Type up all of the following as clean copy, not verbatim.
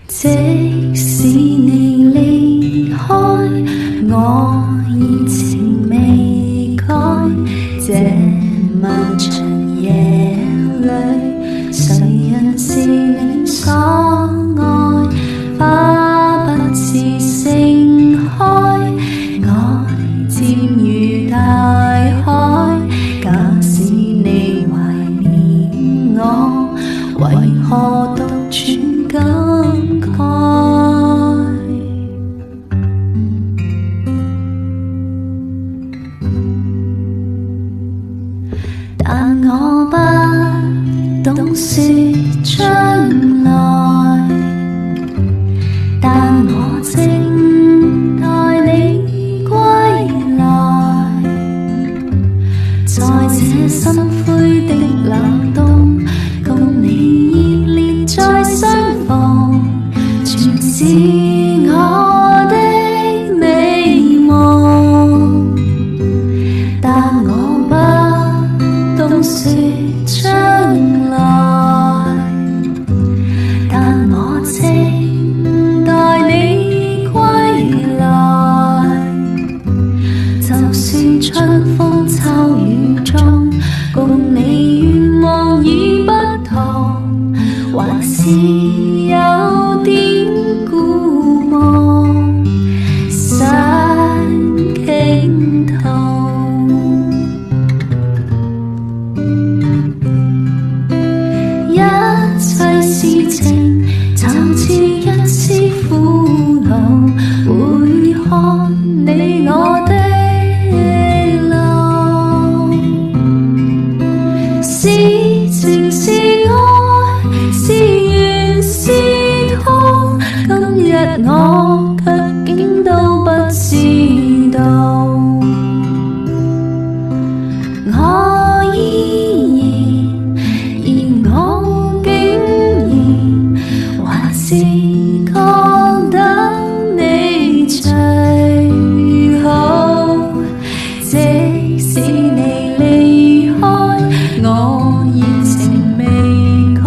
即使你離開，我熱情未改。這漫長夜裏，誰人是你所愛？花不似盛開，愛漸如大海。假使你懷念我，為何獨處感慨？但我不懂說將來，但我靜待你歸來。在這心灰的冷冬，共你熱烈再相逢，全是我的美夢。但我不懂說將來，但我靜待你歸來。就算春風秋雨中，共你願望已不同，還是有點故夢想傾吐。一切事情就似一絲苦惱，會看你我的路。是情是愛，是緣是痛，今日我卻竟都不知道。我依然，而我竟然還是覺得你最好。即使你離開，我熱情未改。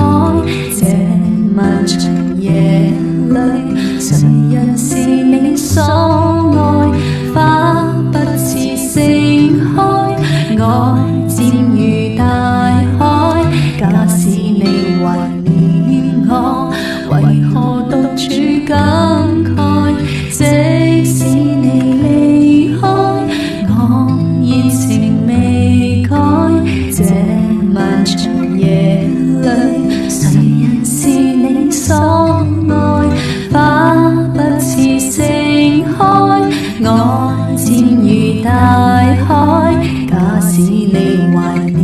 這漫長夜裏，誰人是你所愛？花不似盛開，愛漸如大海。假使你懷念我，為何獨處感慨？即使你離開，我熱情未改。這漫長夜裏，誰人是你所愛？花不似盛開，愛漸如大海。假使你懷念